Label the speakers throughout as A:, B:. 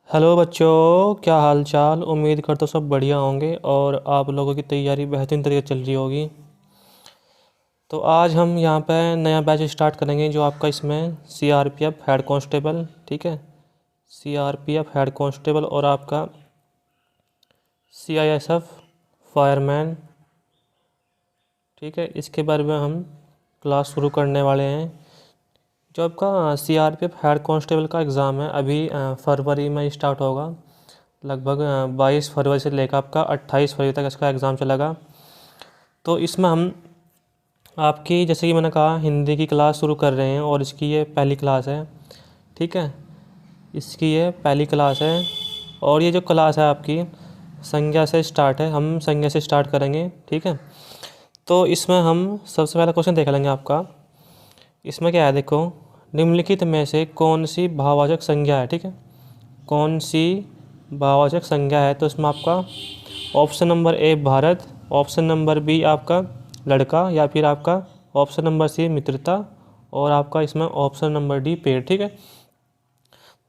A: Hello बच्चों, क्या हाल चाल। उम्मीद करता हूँ सब बढ़िया होंगे और आप लोगों की तैयारी बेहतरीन तरीके से चल रही होगी। तो आज हम यहाँ पे नया बैच स्टार्ट करेंगे जो आपका इसमें सीआरपीएफ हेड कांस्टेबल, ठीक है, सीआरपीएफ हेड कांस्टेबल और आपका सीआईएसएफ फायरमैन, ठीक है, इसके बारे में हम क्लास शुरू करने वाले हैं। जो आपका सीआरपीएफ हेड कांस्टेबल का एग्ज़ाम है अभी फरवरी में स्टार्ट होगा। लगभग 22 फरवरी से लेकर आपका 28 फरवरी तक इसका एग्ज़ाम चलेगा। तो इसमें हम आपकी, जैसे कि मैंने कहा, हिंदी की क्लास शुरू कर रहे हैं और इसकी ये पहली क्लास है, ठीक है, इसकी ये पहली क्लास है। और ये जो क्लास है आपकी संज्ञा से स्टार्ट है, हम संज्ञा से स्टार्ट करेंगे, ठीक है। तो इसमें हम सबसे पहला क्वेश्चन देख लेंगे आपका। इसमें क्या है, देखो, निम्नलिखित में से कौन सी भाववाचक संज्ञा है, ठीक है, कौन सी भाववाचक संज्ञा है। तो इसमें आपका option number A Bharat, option number B आपका लड़का, या फिर आपका ऑप्शन नंबर सी मित्रता, और आपका इसमें ऑप्शन नंबर डी पेड़, ठीक है।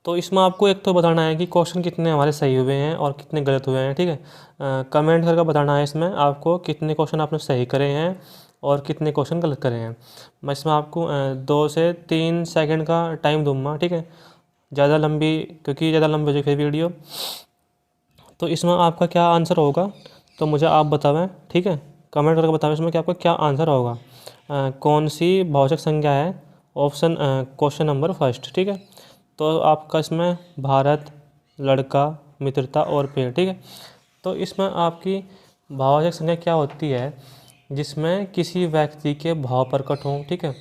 A: तो इसमें आपको एक तो बताना है कि क्वेश्चन कितने हमारे सही हुए हैं और कितने गलत हुए हैं, ठीक है। कमेंट करके बताना है इसमें आपको कितने क्वेश्चन आपने सही करे हैं और कितने क्वेश्चन गलत करे हैं। मैं इसमें आपको 2 से 3 सेकंड का टाइम दूंगा, ठीक है, ज़्यादा लंबी, क्योंकि ज़्यादा लंबी हो जाए फिर वीडियो। तो इसमें आपका क्या आंसर होगा तो मुझे आप बतावें, ठीक है, कमेंट करके बतावें इसमें कि आपका क्या आंसर होगा। कौन सी भाववाचक संज्ञा है, ऑप्शन क्वेश्चन नंबर फर्स्ट, ठीक है। तो आपका इसमें भारत, लड़का, मित्रता और पेड़, ठीक है। तो इसमें आपकी भाववाचक संज्ञा क्या होती है, जिसमें किसी व्यक्ति के भाव प्रकट हों, ठीक है।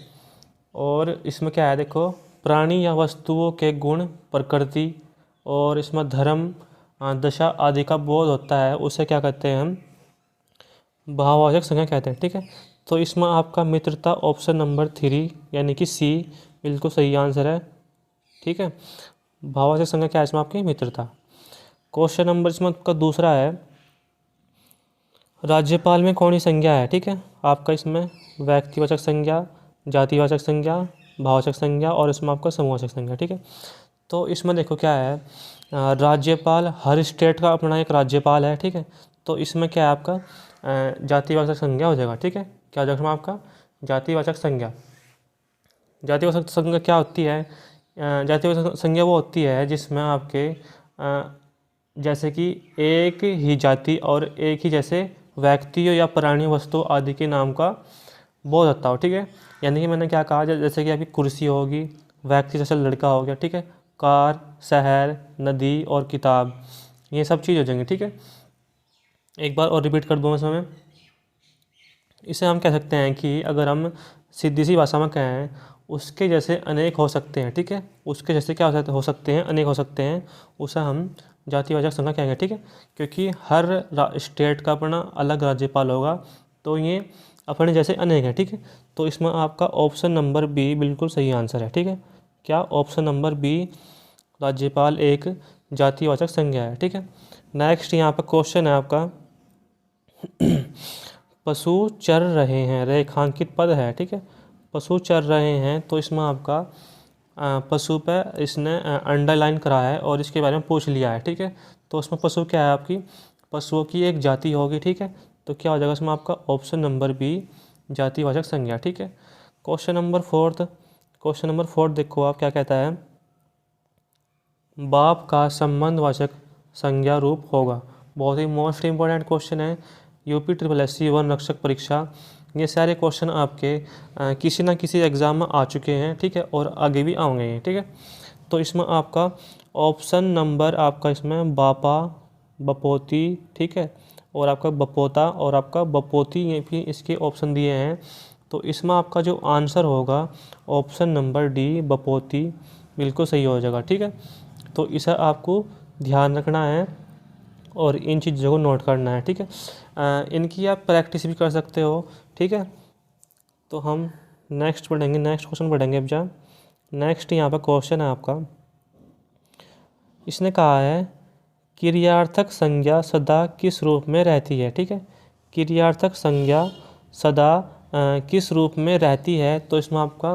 A: और इसमें क्या है, देखो, प्राणी या वस्तुओं के गुण, प्रकृति, और इसमें धर्म, दशा आदि का बोध होता है, उसे क्या कहते हैं हम, भाववाचक संज्ञा कहते हैं, ठीक है। तो इसमें आपका मित्रता ऑप्शन नंबर 3 यानी कि सी बिल्कुल सही आंसर है, ठीक है। भाववाचक संज्ञा क्या है इसमें आपकी, मित्रता। क्वेश्चन नंबर इसमें आपका दूसरा है, राज्यपाल में कौन सी संज्ञा है, ठीक है। आपका इसमें व्यक्तिवाचक संज्ञा, जातिवाचक संज्ञा, भाववाचक संज्ञा और इसमें आपका समूहवाचक संज्ञा, ठीक है। तो इसमें देखो क्या है, राज्यपाल, हर स्टेट का अपना एक राज्यपाल है, ठीक है। तो इसमें क्या है आपका जातिवाचक संज्ञा हो जाएगा, ठीक है। क्या हो जाएगा इसमें आपका जातिवाचक संज्ञा। जातिवाचक संज्ञा क्या होती है, जातिवाचक संज्ञा वो होती है जिसमें आपके जैसे कि एक ही जाति और एक ही जैसे व्यक्तियों या प्राणी, वस्तु आदि के नाम का बोध होता हो, ठीक है। यानी कि मैंने क्या कहा, जैसे कि आपकी कुर्सी होगी, व्यक्ति जैसे लड़का हो गया, ठीक है, कार, शहर, नदी और किताब, ये सब चीज़ हो जाएंगी, ठीक है। एक बार और रिपीट कर दूँ इसमें, इसे हम कह सकते हैं कि अगर हम सीधी सी भाषा में कहें, उसके जैसे अनेक हो सकते हैं, ठीक है, उसके जैसे क्या हो सकते हैं, अनेक हो सकते हैं, उसे हम जातिवाचक संज्ञा कहेंगे, ठीक है। क्योंकि हर स्टेट का अपना अलग राज्यपाल होगा, तो ये अपने जैसे अनेक है, ठीक है। तो इसमें आपका ऑप्शन नंबर बी बिल्कुल सही आंसर है, ठीक है। क्या, ऑप्शन नंबर बी, राज्यपाल एक जातिवाचक संज्ञा है, ठीक है। नेक्स्ट यहाँ पर क्वेश्चन है आपका, पशु चर रहे हैं, रेखांकित पद है, ठीक है, पशु चर रहे हैं। तो इसमें आपका पशु पे इसने अंडरलाइन करा है और इसके बारे में पूछ लिया है, ठीक है। तो उसमें पशु क्या है आपकी, पशुओं की एक जाति होगी, ठीक है। तो क्या हो जाएगा इसमें आपका ऑप्शन नंबर बी, जातिवाचक संज्ञा, ठीक है। क्वेश्चन नंबर फोर्थ देखो आप क्या कहता है, बाप का संबंधवाचक संज्ञा रूप होगा। बहुत ही मोस्ट इंपॉर्टेंट क्वेश्चन है, यूपी SSC 1 रक्षक परीक्षा। ये सारे क्वेश्चन आपके किसी ना किसी एग्ज़ाम में आ चुके हैं, ठीक है, और आगे भी आएंगे, ठीक है। तो इसमें आपका ऑप्शन नंबर आपका इसमें बापा, बपोती, ठीक है, और आपका बपोता और आपका बपोती, ये भी इसके ऑप्शन दिए हैं। तो इसमें आपका जो आंसर होगा ऑप्शन नंबर डी, बपोती, बिल्कुल सही हो जाएगा, ठीक है। तो इसे आपको ध्यान रखना है और इन चीज़ों को नोट करना है, ठीक है। इनकी आप प्रैक्टिस भी कर सकते हो, ठीक है। तो हम नेक्स्ट क्वेश्चन पढ़ेंगे अब जा। नेक्स्ट यहाँ पर क्वेश्चन है आपका, इसने कहा है क्रियार्थक संज्ञा सदा किस रूप में रहती है, ठीक है। क्रियार्थक संज्ञा सदा किस रूप में रहती है। तो इसमें आपका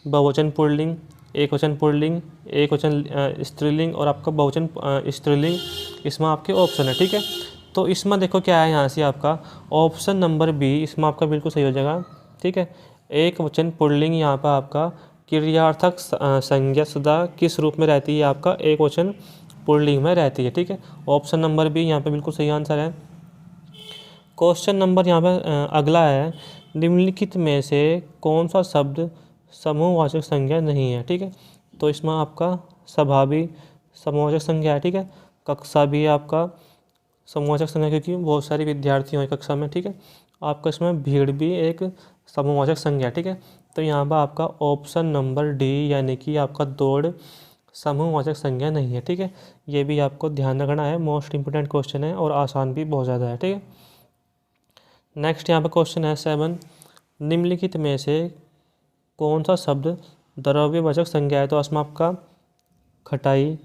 A: बहुवचन पुल्लिंग, एक वचन पुल्लिंग, एक वचन स्त्रीलिंग और आपका बहुवचन स्त्रीलिंग इसमें आपके ऑप्शन है। ठीक है, तो इसमें देखो क्या है यहाँ से आपका ऑप्शन नंबर बी इसमें आपका बिल्कुल सही हो जाएगा। ठीक है, एक वचन पुल्लिंग यहाँ पर आपका क्रियार्थक संज्ञा सदा किस रूप में रहती है, आपका एक वचन पुल्लिंग में रहती है। ठीक है, ऑप्शन नंबर बी यहाँ पे बिल्कुल सही आंसर है। क्वेश्चन नंबर यहाँ पे अगला है, निम्नलिखित में से कौन सा शब्द समूहवाचक संज्ञा नहीं है। ठीक है, तो इसमें आपका सभा भी समूहवाचक संज्ञा है। ठीक है, कक्षा भी आपका समूहवाचक संज्ञा क्योंकि बहुत सारे विद्यार्थी हैं कक्षा में। ठीक है, आपका इसमें भीड़ भी एक समूहवाचक संज्ञा है। ठीक है, तो यहाँ पर आपका ऑप्शन नंबर डी यानी कि आपका दौड़ समूहवाचक संज्ञा नहीं है। ठीक है, ये भी आपको ध्यान रखना है, मोस्ट इंपोर्टेंट क्वेश्चन है और आसान भी बहुत ज़्यादा है। ठीक है, नेक्स्ट यहाँ पर क्वेश्चन है 7, निम्नलिखित में से कौन सा शब्द द्रव्यवाचक संज्ञा है। तो इसमें आपका खटाई,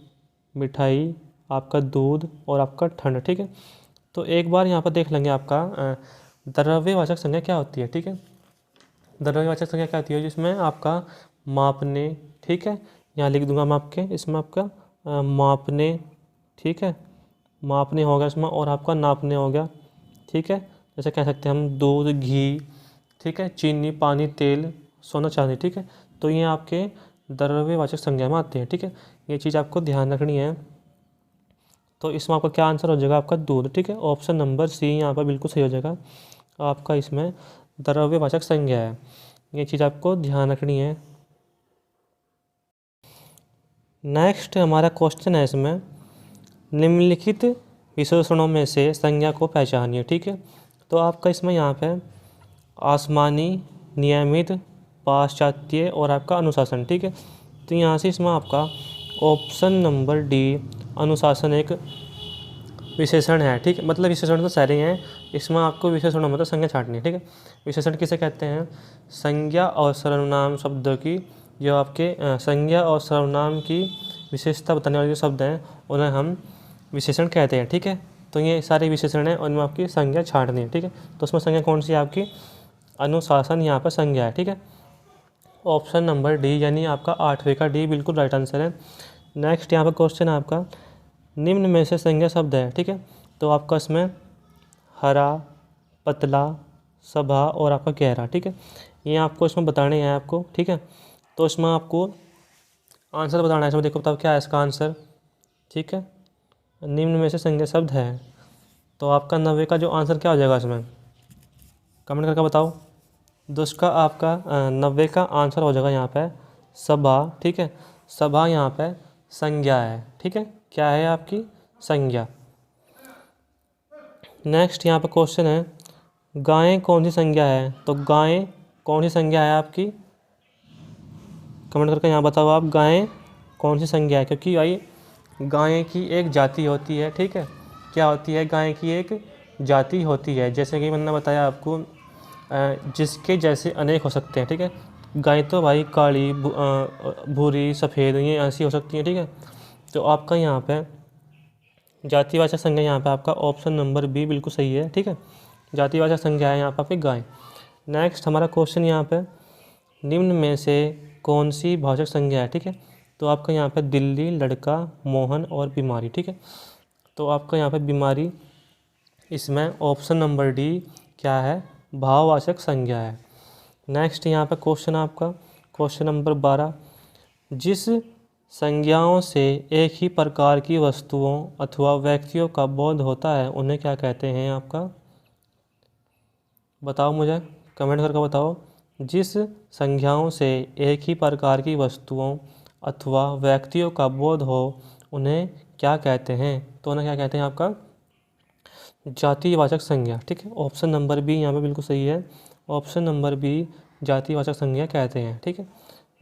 A: मिठाई, आपका दूध और आपका ठंड। ठीक है, तो एक बार यहाँ पर देख लेंगे आपका द्रव्यवाचक संज्ञा क्या होती है। ठीक है, द्रव्यवाचक संज्ञा क्या होती है, जिसमें आपका मापने, ठीक है, यहाँ लिख दूंगा मैं आपके, इसमें आपका मापने, ठीक है, मापने हो गया इसमें और आपका नापने हो गया। ठीक है, जैसे कह सकते हैं हम दूध, घी, ठीक है, चीनी, पानी, तेल, सोना, चांदी। ठीक है, तो ये आपके द्रव्यवाचक संज्ञा में आते हैं। ठीक है, ये चीज़ आपको ध्यान रखनी है। तो इसमें आपका क्या आंसर हो जाएगा, आपका दूध। ठीक है, ऑप्शन नंबर सी यहाँ पर बिल्कुल सही हो जाएगा, आपका इसमें द्रव्यवाचक संज्ञा है। ये चीज़ आपको ध्यान रखनी है। नेक्स्ट हमारा क्वेश्चन है इसमें, निम्नलिखित विशेषणों में से संज्ञा को पहचानिए। ठीक है, तो आपका इसमें यहाँ पे आसमानी, नियमित, पाश्चात्य और आपका अनुशासन। ठीक है, तो यहाँ से इसमें आपका ऑप्शन नंबर डी अनुशासन एक विशेषण है। ठीक है, मतलब विशेषण तो सारे हैं, इसमें आपको विशेषणों में तो संज्ञा छांटनी है। ठीक है, विशेषण किसे कहते हैं, संज्ञा और सर्वनाम शब्दों की जो आपके संज्ञा और सर्वनाम की विशेषता बताने वाले जो शब्द हैं उन्हें हम विशेषण कहते हैं। ठीक है, तो ये सारे विशेषण हैं और इनमें आपकी संज्ञा छांटनी है। ठीक है, तो उसमें संज्ञा कौन सी है, आपकी अनुशासन यहाँ पर संज्ञा है। ठीक है, ऑप्शन नंबर डी यानी आपका 8वें का डी बिल्कुल राइट आंसर है। नेक्स्ट यहाँ पर क्वेश्चन है आपका, निम्न में से संज्ञा शब्द है। ठीक है, तो आपका इसमें हरा, पतला, सभा और आपका गहरा। ठीक है, ये आपको इसमें बताने हैं आपको। ठीक है, तो इसमें आपको आंसर बताना है। इसमें देखो बताओ क्या है इसका आंसर। ठीक है, निम्न में से संज्ञा शब्द है, तो आपका 90 का जो आंसर क्या हो जाएगा इसमें, कमेंट करके बताओ। तो उसका आपका 90 का आंसर हो जाएगा यहाँ पे सभा। ठीक है, सभा यहाँ पे संज्ञा है। ठीक है, क्या है आपकी संज्ञा। नेक्स्ट यहाँ पे क्वेश्चन है, गायें कौन सी संज्ञा है। तो गायें कौन सी संज्ञा है आपकी, कमेंट करके यहाँ बताओ आप, गायें कौन सी संज्ञा है। क्योंकि भाई गायें की एक जाति होती है। ठीक है, क्या होती है, गाय की एक जाति होती है, जैसे कि मैंने बताया आपको, जिसके जैसे अनेक हो सकते हैं। ठीक है, गाय तो भाई काली, भूरी, सफ़ेद, ये ऐसी हो सकती हैं। ठीक है, तो आपका यहाँ पे जातिवाचक संज्ञा यहाँ पे आपका ऑप्शन नंबर बी बिल्कुल सही है। ठीक है, जातिवाचक संज्ञा है यहाँ पे आपकी गाय। नेक्स्ट हमारा क्वेश्चन यहाँ पे, निम्न में से कौन सी भाषक संज्ञा है। ठीक है, तो आपका यहाँ पे दिल्ली, लड़का, मोहन और बीमारी। ठीक है, तो आपका यहाँ पे बीमारी इसमें ऑप्शन नंबर डी क्या है, भाववाचक संज्ञा है। नेक्स्ट यहाँ पे क्वेश्चन आपका क्वेश्चन नंबर 12, जिस संज्ञाओं से एक ही प्रकार की वस्तुओं अथवा व्यक्तियों का बोध होता है उन्हें क्या कहते हैं, आपका बताओ मुझे, कमेंट करके बताओ। जिस संज्ञाओं से एक ही प्रकार की वस्तुओं अथवा व्यक्तियों का बोध हो उन्हें क्या कहते हैं, तो उन्हें क्या कहते हैं, आपका जातिवाचक संज्ञा। ठीक है, ऑप्शन नंबर बी यहाँ पे बिल्कुल सही है, ऑप्शन नंबर बी जातिवाचक संज्ञा कहते हैं। ठीक है,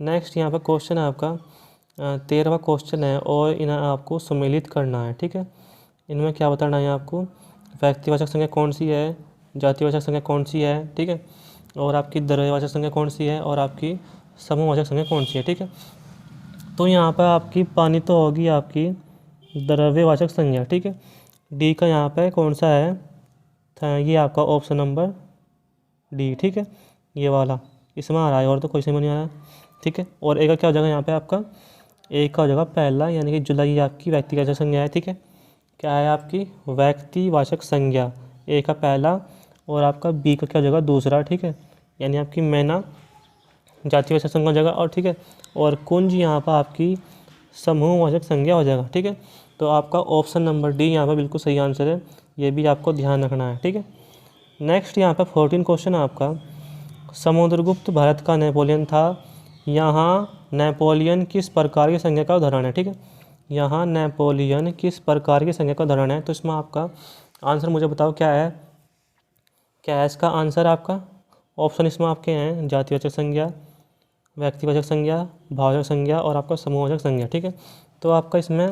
A: नेक्स्ट यहाँ पर क्वेश्चन है आपका 13वां क्वेश्चन है और इन्हें आपको सम्मिलित करना है। ठीक है, इनमें क्या बताना है आपको, व्यक्तिवाचक संज्ञा कौन सी है, जातिवाचक संज्ञा कौन सी है, ठीक है, और आपकी द्रव्यवाचक संज्ञा कौन सी है और आपकी समूहवाचक संज्ञा कौन सी है। ठीक है, तो यहाँ पर आपकी पानी तो होगी आपकी द्रव्यवाचक संज्ञा। ठीक है, डी का यहाँ पे कौन सा है, ये आपका ऑप्शन नंबर डी। ठीक है, ये वाला इसमें आ रहा है और तो कोई समझ नहीं आ रहा। ठीक है। और ए का क्या हो जाएगा यहाँ पे आपका, ए का हो जाएगा पहला, यानी कि जुलाई आपकी व्यक्तिवाचक संज्ञा है, ठीक है। क्या है आपकी व्यक्तिवाचक संज्ञा, ए का पहला, और आपका बी का क्या हो जाएगा दूसरा, ठीक है। यानी आपकी मैना जातिवाचक संज्ञा हो जाएगा, और ठीक है। और कुंज यहाँ पर आपकी समूहवाचक संज्ञा हो जाएगा, ठीक है। तो आपका ऑप्शन नंबर डी यहाँ पर बिल्कुल सही आंसर है, ये भी आपको ध्यान रखना है, ठीक है। नेक्स्ट यहाँ पर 14 क्वेश्चन है आपका, समुद्रगुप्त भारत का नेपोलियन था, यहाँ नेपोलियन किस प्रकार की संज्ञा का उदाहरण है, ठीक है। यहाँ नेपोलियन किस प्रकार की संज्ञा का उदाहरण है, तो इसमें आपका आंसर मुझे बताओ क्या है, क्या है इसका आंसर आपका। ऑप्शन इसमें आपके हैं जातिवाचक संज्ञा, व्यक्तिवाचक संज्ञा, भाववाचक संज्ञा और आपका समूहवाचक संज्ञा, ठीक है। तो आपका इसमें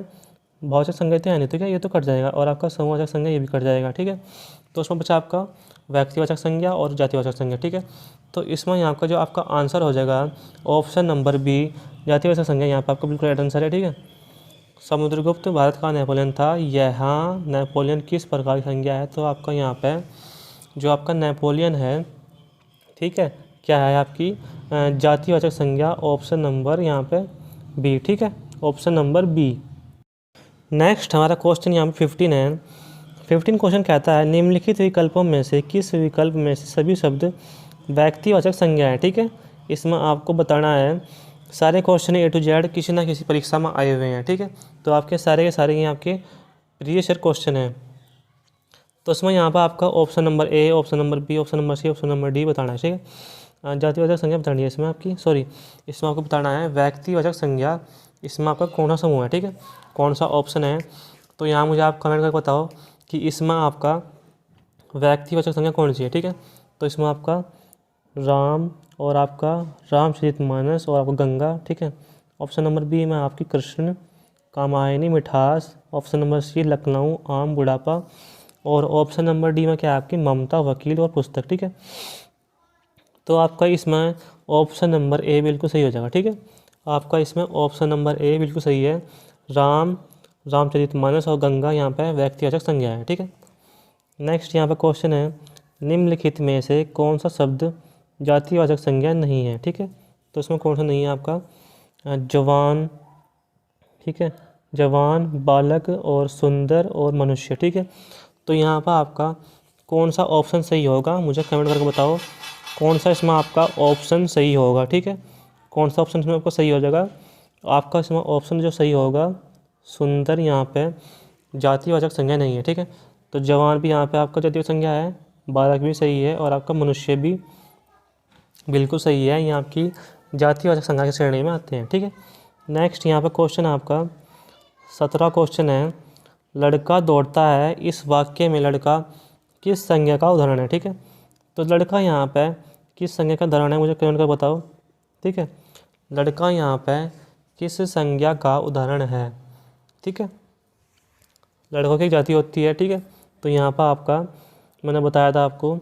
A: भाववाचक संज्ञा तो है नहीं, ठीक है, ये तो कट जाएगा, और आपका समूहवाचक संज्ञा ये भी कट जाएगा, ठीक है। तो उसमें बचा आपका व्यक्तिवाचक संज्ञा और जातिवाचक संज्ञा, ठीक है। तो इसमें यहाँ का जो आपका आंसर हो जाएगा ऑप्शन नंबर बी, जातिवाचक संज्ञा, यहाँ पर आपका बिल्कुल राइट आंसर है, ठीक है। समुद्रगुप्त भारत का नेपोलियन था, यहाँ नेपोलियन किस प्रकार की संज्ञा है, तो आपका यहाँ पे जो आपका नेपोलियन है, ठीक है, क्या है आपकी जातिवाचक संज्ञा, ऑप्शन नंबर यहाँ पे बी, ठीक है, ऑप्शन नंबर बी। नेक्स्ट हमारा क्वेश्चन यहाँ पे 15 है। 15 क्वेश्चन कहता है निम्नलिखित विकल्पों में से किस विकल्प में से सभी शब्द व्यक्तिवाचक संज्ञा है, ठीक है। इसमें आपको बताना है, सारे क्वेश्चन ए टू जेड किसी ना किसी परीक्षा में आए हुए हैं, ठीक है। तो आपके सारे के सारे ये आपके प्रीवियस ईयर क्वेश्चन हैं। तो इसमें यहाँ पर आपका option number A, option number B, option number C, option number D बताना है, ठीक है। जातिवाचक संज्ञा बतानी है इसमें आपकी, सॉरी, इसमें आपको बताना है व्यक्तिवाचक संज्ञा, इसमें आपका कौन सा समूह है, ठीक है, कौन सा ऑप्शन है। तो यहाँ मुझे आप कमेंट करके बताओ कि इसमें आपका व्यक्तिवाचक संज्ञा कौन सी है, ठीक है। तो इसमें आपका राम और आपका रामचरितमानस और आपका गंगा, ठीक है। ऑप्शन नंबर बी में आपकी कृष्ण, कामायनी, मिठास, ऑप्शन नंबर सी लखनऊ, आम, बुढ़ापा, और ऑप्शन नंबर डी में क्या है आपकी ममता, वकील और पुस्तक, ठीक है। तो आपका इसमें ऑप्शन नंबर ए बिल्कुल सही हो जाएगा, ठीक है। आपका इसमें ऑप्शन नंबर ए बिल्कुल सही है, राम, रामचरितमानस और गंगा यहाँ पे व्यक्तिवाचक संज्ञा है, ठीक है। नेक्स्ट यहाँ पे क्वेश्चन है निम्नलिखित में से कौन सा शब्द जातिवाचक संज्ञा नहीं है, ठीक है। तो इसमें कौन सा नहीं है आपका जवान, ठीक है, जवान, बालक और सुंदर और मनुष्य, ठीक है। तो यहाँ पर आपका कौन सा ऑप्शन सही होगा, मुझे कमेंट करके बताओ कौन सा इसमें आपका ऑप्शन सही होगा, ठीक है। कौन सा ऑप्शन इसमें आपको सही हो जाएगा, आपका इसमें ऑप्शन जो सही होगा सुंदर, यहाँ पे जातिवाचक संज्ञा नहीं है, ठीक है। तो जवान भी यहाँ पे आपका जातिवाचक संज्ञा है, बालक भी सही है, और आपका मनुष्य भी बिल्कुल सही है, ये आपकी जातिवाचक संज्ञा की श्रेणी में आते हैं, ठीक है। नेक्स्ट यहाँ पे क्वेश्चन आपका 17 क्वेश्चन है, लड़का दौड़ता है, इस वाक्य में लड़का किस संज्ञा का उदाहरण है, ठीक है। तो लड़का यहाँ पे किस संज्ञा का उदाहरण है, मुझे कमेंट कर बताओ, ठीक है। लड़का यहाँ पे किस संज्ञा का उदाहरण है, ठीक है। लड़कों की जाति होती है, ठीक है। तो यहाँ पर आपका मैंने बताया था आपको,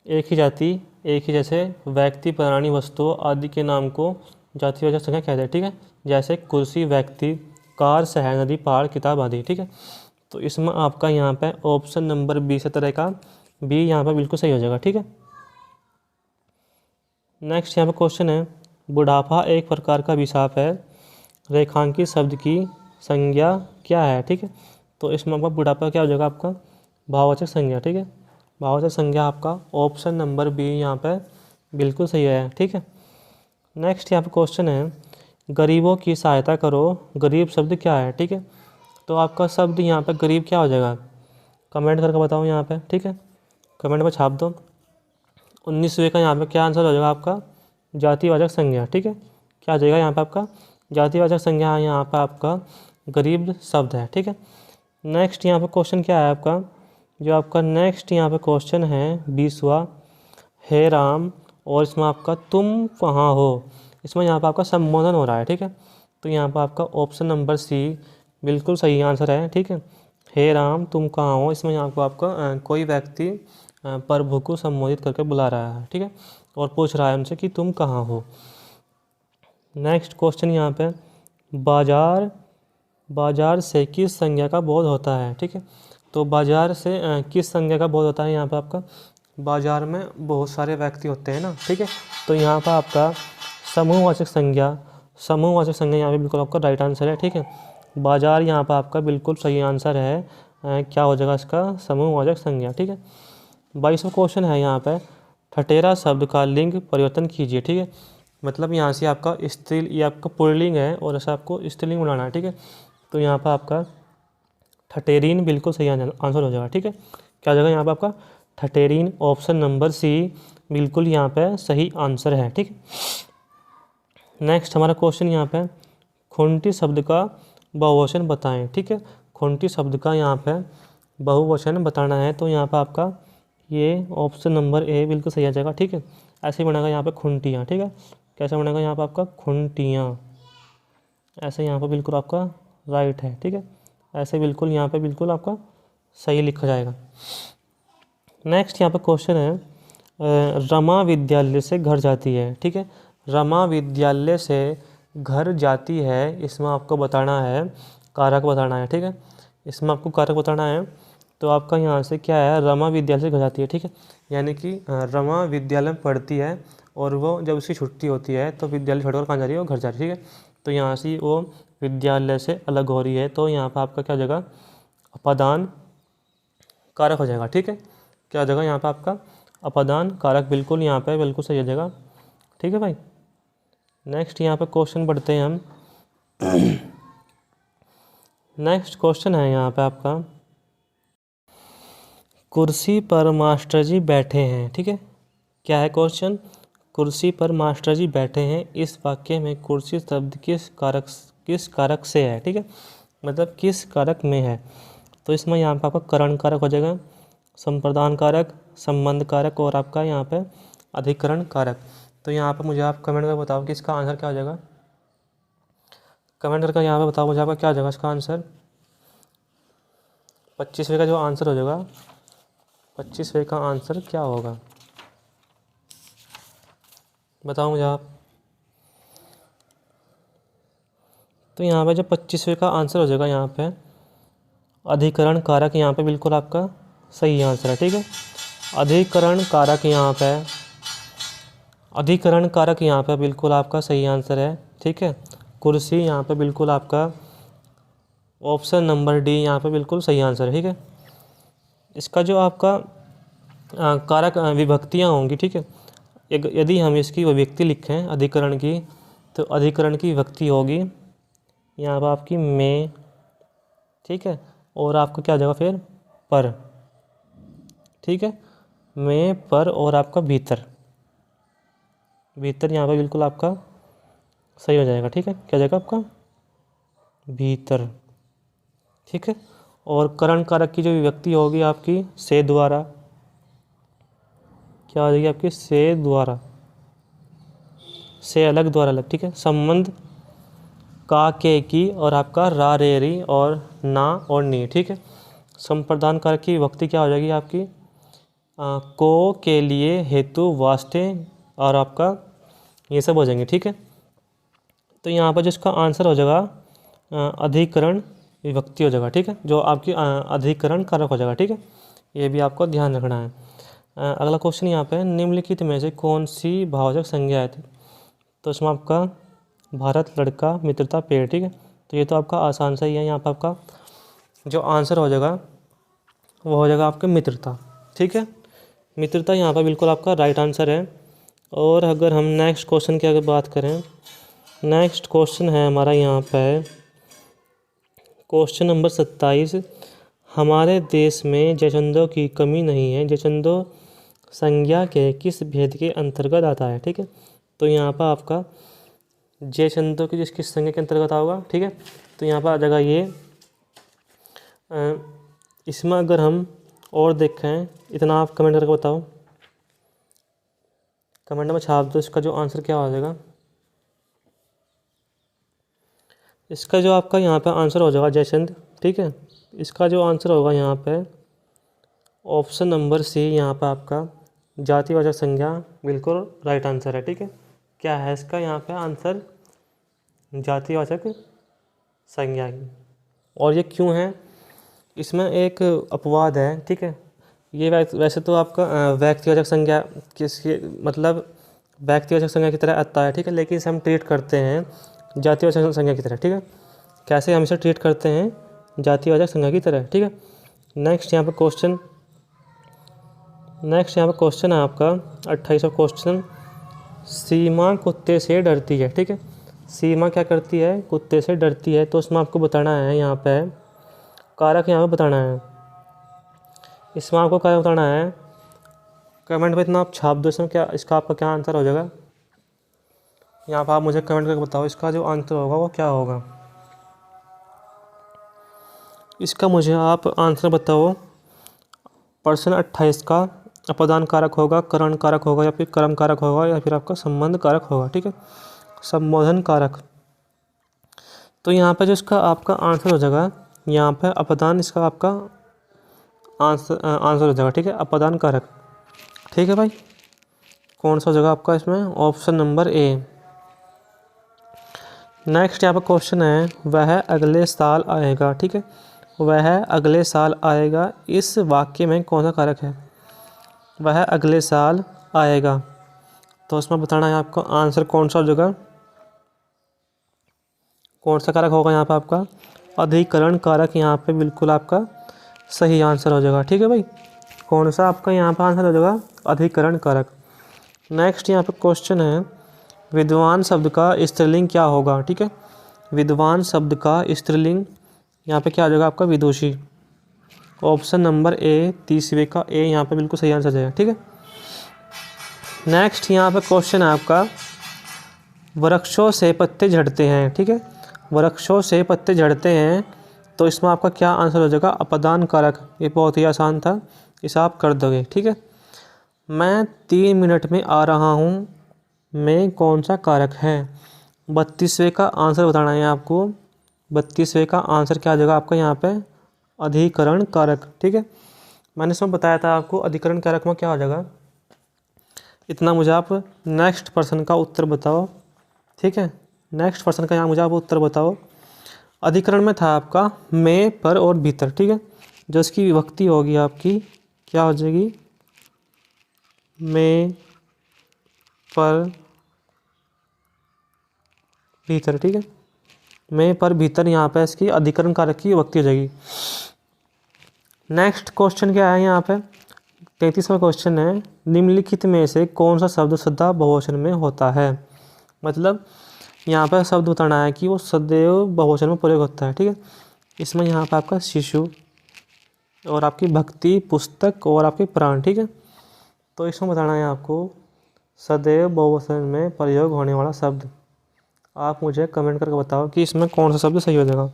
A: एक ही जाति, एक ही जैसे व्यक्ति, प्राणी, वस्तु आदि के नाम को जातिवाचक संज्ञा कहते हैं, ठीक है। जैसे कुर्सी, व्यक्ति, कार, शहर, नदी, पहाड़, किताब आदि, ठीक है। तो इसमें आपका यहाँ पे ऑप्शन नंबर बी से तरह का बी यहाँ पर बिल्कुल सही हो जाएगा, ठीक है। नेक्स्ट यहाँ पे क्वेश्चन है बुढ़ापा एक प्रकार का अभिशाप है, रेखांकित शब्द की संज्ञा क्या है, ठीक है। तो इसमें आपका बुढ़ापा क्या हो जाएगा आपका भाववाचक संज्ञा, ठीक है। भाववाचक संज्ञा आपका ऑप्शन नंबर बी यहाँ पे बिल्कुल सही है, ठीक है। नेक्स्ट यहाँ पे क्वेश्चन है गरीबों की सहायता करो, गरीब शब्द क्या है, ठीक है। तो आपका शब्द यहाँ पे गरीब क्या हो जाएगा, कमेंट करके बताओ यहाँ पे, ठीक है, कमेंट में छाप दो। 19वें का यहाँ पे क्या आंसर हो जाएगा आपका जातिवाचक संज्ञा, ठीक है। क्या आ जाएगा यहाँ पे आपका जातिवाचक संज्ञा, यहाँ पे आपका गरीब शब्द है, ठीक है। नेक्स्ट यहाँ पे क्वेश्चन क्या है आपका, जो आपका नेक्स्ट यहाँ पे क्वेश्चन है 20वां, हे राम, और इसमें आपका तुम कहाँ हो, इसमें यहाँ पे आपका संबोधन हो रहा है, ठीक है। तो यहाँ पे आपका ऑप्शन नंबर सी बिल्कुल सही आंसर है, ठीक है। हे राम तुम कहाँ हो, इसमें यहाँ पे आपका कोई व्यक्ति प्रभु को संबोधित करके बुला रहा है, ठीक है, और पूछ रहा है उनसे कि तुम कहाँ हो। नेक्स्ट क्वेश्चन यहाँ पे बाजार, बाजार से किस संज्ञा का बोध होता है, ठीक है। तो बाजार से किस संज्ञा का बोध होता है, यहाँ पे आपका बाजार में बहुत सारे व्यक्ति होते हैं ना, ठीक है। तो यहाँ पर आपका समूहवाचक संज्ञा, समूहवाचक संज्ञा यहाँ पे बिल्कुल आपका राइट आंसर है। ठीक है, बाजार यहाँ पर आपका बिल्कुल सही आंसर है। क्या हो जाएगा इसका, समूहवाचक संज्ञा। ठीक है, 22वां क्वेश्चन है यहाँ पे, ठठेरा शब्द का लिंग परिवर्तन कीजिए। ठीक है, मतलब यहाँ से आपका स्त्री, ये आपका पुल्लिंग है और ऐसा आपको स्त्रीलिंग बनाना है। ठीक है, तो यहाँ पर आपका ठठेरीन बिल्कुल सही आंसर हो जाएगा। ठीक है, क्या हो जाएगा यहाँ पर आपका ठठेरीन, ऑप्शन नंबर सी बिल्कुल यहाँ पे सही आंसर है। ठीक है, नेक्स्ट हमारा क्वेश्चन यहाँ पे, खूंटी शब्द का बहुवचन बताएं। ठीक है, खूंटी शब्द का यहाँ पे बहुवचन बताना है, तो यहाँ पे आपका ये ऑप्शन नंबर ए बिल्कुल सही आ जाएगा। ठीक है, ऐसे ही बनेगा यहाँ पे खुंटियाँ। ठीक है, कैसे बनेगा यहाँ पे आपका खुंटियाँ, ऐसे यहाँ पे बिल्कुल आपका राइट है। ठीक है, ऐसे बिल्कुल यहाँ पे बिल्कुल आपका सही लिखा जाएगा। नेक्स्ट यहाँ पे क्वेश्चन है, रमा विद्यालय से घर जाती है। ठीक है, रमा विद्यालय से घर जाती है, इसमें आपको बताना है, कारक बताना है। ठीक है, इसमें आपको कारक बताना है, तो आपका यहाँ से क्या है, रमा विद्यालय से घर जाती है। ठीक है, यानी कि रमा विद्यालय में पढ़ती है और वो जब उसकी छुट्टी होती है तो विद्यालय छोड़कर कहाँ जा रही है, वो घर जा रही है। ठीक है, तो यहाँ से वो विद्यालय से अलग हो रही है, तो यहाँ पर आपका क्या हो जाएगा, अपादान कारक हो जाएगा। ठीक है, क्या हो जाएगा यहाँ पर आपका अपादान कारक, बिल्कुल यहाँ पे बिल्कुल सही हो जाएगा। ठीक है भाई, नेक्स्ट यहाँ पे क्वेश्चन पढ़ते हैं हम। नेक्स्ट क्वेश्चन है यहाँ पे आपका, कुर्सी पर मास्टर जी बैठे हैं। ठीक है, क्या है क्वेश्चन, कुर्सी पर मास्टर जी बैठे हैं, इस वाक्य में कुर्सी शब्द किस कारक से है। ठीक है, मतलब किस कारक में है, तो इसमें यहाँ पे आपका करण कारक हो जाएगा, संप्रदान कारक, संबंध कारक और आपका यहाँ पे अधिकरण कारक। तो यहाँ पे मुझे आप कमेंट करके बताओ कि इसका आंसर क्या हो जाएगा, कमेंट करके यहाँ पे बताओ मुझे आपका क्या हो जाएगा इसका आंसर। 25वें का जो आंसर हो जाएगा, 25वें का आंसर क्या होगा, बताओ मुझे आप। तो यहाँ पे जो 25वें का आंसर हो जाएगा, यहाँ पे अधिकरण कारक, यहाँ पे बिल्कुल आपका सही आंसर है। ठीक है, अधिकरण कारक यहाँ पे, अधिकरण कारक यहाँ पे बिल्कुल आपका सही आंसर है। ठीक है, कुर्सी यहाँ पे बिल्कुल आपका ऑप्शन नंबर डी यहाँ पे बिल्कुल सही आंसर है। ठीक है, इसका जो आपका कारक विभक्तियाँ होंगी। ठीक है, यदि हम इसकी विभक्ति लिखें अधिकरण की, तो अधिकरण की विभक्ति होगी यहाँ पर आपकी में। ठीक है, और आपका क्या हो जाएगा फिर पर। ठीक है, में, पर और आपका भीतर, भीतर यहाँ पर बिल्कुल आपका सही हो जाएगा। ठीक है, क्या जाएगा आपका भीतर। ठीक है, और करण कारक की जो विभक्ति होगी आपकी से द्वारा, क्या हो जाएगी आपकी से द्वारा, से अलग द्वारा अलग। ठीक है, संबंध का, के की और आपका रा, रे, री और ना और नी। ठीक है, संप्रदान कारक की विभक्ति क्या हो जाएगी आपकी को, के लिए, हेतु, वास्ते और आपका ये सब हो जाएंगे। ठीक है, तो यहाँ पर जिसका आंसर हो जाएगा अधिकरण विभक्ति हो जाएगा। ठीक है, जो आपकी अधिकरण कारक हो जाएगा। ठीक है, ये भी आपको ध्यान रखना है। अगला क्वेश्चन यहाँ पे, निम्नलिखित में से कौन सी भाववाचक संज्ञा है, तो इसमें आपका भारत, लड़का, मित्रता, पेड़। ठीक है, तो ये तो आपका आसान सा ही है। यहाँ पर आपका जो आंसर हो जाएगा वो हो जाएगा आपका मित्रता। ठीक है, मित्रता यहाँ पर बिल्कुल आपका राइट आंसर है। और अगर हम नेक्स्ट क्वेश्चन की अगर बात करें, नेक्स्ट क्वेश्चन है हमारा यहाँ पे क्वेश्चन नंबर 27, हमारे देश में जयचंदों की कमी नहीं है, जयचंदो संज्ञा के किस भेद के अंतर्गत आता है। ठीक है, तो यहाँ पर आपका जयचंदों की किस संज्ञा के अंतर्गत होगा। ठीक है, तो यहाँ पर आ जाएगा ये, इसमें अगर हम और देखें, इतना आप कमेंट करके बताओ, कमेंट में छाप दो इसका जो आंसर क्या हो जाएगा। इसका जो आपका यहाँ पे आंसर हो जाएगा जयचंद। ठीक है, इसका जो आंसर होगा यहाँ पे ऑप्शन नंबर सी, यहाँ पे आपका जातिवाचक संज्ञा बिल्कुल राइट आंसर है। ठीक है, क्या है इसका यहाँ पे आंसर, जातिवाचक संज्ञा की। और ये क्यों है, इसमें एक अपवाद है। ठीक है, ये वैसे तो आपका व्यक्तिवाचक संज्ञा किसके, मतलब व्यक्तिवाचक संज्ञा की तरह आता है, ठीक है, लेकिन इसे हम ट्रीट करते हैं जातिवाचक संज्ञा की तरह, ठीक है। कैसे हम इसे ट्रीट करते हैं? जातिवाचक संज्ञा की तरह, ठीक है। नेक्स्ट यहाँ पर क्वेश्चन है आपका 28वां क्वेश्चन। सीमा कुत्ते से डरती है, ठीक है। सीमा क्या करती है? कुत्ते से डरती है। तो इसमें आपको बताना है, यहाँ पे कारक यहाँ पे बताना है। इसमें आपको क्या बताना है? कमेंट में इतना आप छाप दो इसमें, क्या इसका आपका क्या आंसर हो जाएगा। यहाँ पर आप मुझे कमेंट करके बताओ इसका जो आंसर होगा वो क्या होगा। इसका मुझे आप आंसर बताओ। प्रश्न 28 का अपदान कारक होगा, करण कारक होगा, या फिर कर्म कारक होगा, या फिर आपका संबंध कारक होगा, ठीक है, संबोधन कारक। तो यहाँ पे जो इसका आपका आंसर हो जाएगा, यहाँ पे अपदान इसका आपका आंसर हो जाएगा, ठीक है, अपदान कारक, ठीक है भाई। कौन सा हो जाएगा आपका इसमें? ऑप्शन नंबर ए। नेक्स्ट यहाँ पर क्वेश्चन है, वह अगले साल आएगा, ठीक है, वह अगले साल आएगा, इस वाक्य में कौन सा कारक है? वह अगले साल आएगा। तो उसमें बताना है आपको आंसर कौन सा हो जाएगा, कौन सा कारक होगा यहाँ पे आपका? अधिकरण कारक यहाँ पे बिल्कुल आपका सही आंसर हो जाएगा, ठीक है भाई। कौन सा आपका यहाँ पे आंसर हो जाएगा? अधिकरण कारक। नेक्स्ट यहाँ पे क्वेश्चन है, विद्वान शब्द का स्त्रीलिंग क्या होगा, ठीक है। विद्वान शब्द का स्त्रीलिंग यहाँ पे क्या हो जाएगा आपका? विदुषी। ऑप्शन नंबर ए, 30वें का ए यहाँ पे बिल्कुल सही आंसर जाएगा, ठीक है। नेक्स्ट यहाँ पे क्वेश्चन है आपका, वृक्षों से पत्ते झड़ते हैं, ठीक है, वृक्षों से पत्ते झड़ते हैं। तो इसमें आपका क्या आंसर हो जाएगा? अपदान कारक। ये बहुत ही आसान था, इसे आप कर दोगे, ठीक है। मैं 3 मिनट में आ रहा हूँ में कौन सा कारक है? 32वें का आंसर बताना है आपको। 32वें का आंसर क्या आ जाएगा आपका यहाँ पे? अधिकरण कारक, ठीक है। मैंने इसमें बताया था आपको अधिकरण कारक में क्या हो जाएगा। इतना मुझे आप नेक्स्ट प्रश्न का उत्तर बताओ, ठीक है। नेक्स्ट प्रश्न का यहाँ मुझे आप उत्तर बताओ। अधिकरण में था आपका में, पर और भीतर, ठीक है। जो इसकी विभक्ति होगी आपकी क्या हो जाएगी? में, पर, भीतर, ठीक है। में, पर, भीतर यहाँ पे इसकी अधिकरण कारक की विभक्ति हो जाएगी। नेक्स्ट क्वेश्चन क्या है यहाँ पे? 33वां क्वेश्चन है, निम्नलिखित में से कौन सा शब्द सदा बहुवचन में होता है? मतलब यहाँ पर शब्द बताना है कि वो सदैव बहुवचन में प्रयोग होता है, ठीक है। इसमें यहाँ पर आपका शिशु और आपकी भक्ति, पुस्तक और आपके प्राण, ठीक है। तो इसमें बताना है आपको सदैव बहुवचन में प्रयोग होने वाला शब्द। आप मुझे कमेंट करके बताओ कि इसमें कौन सा शब्द सही हो जाएगा।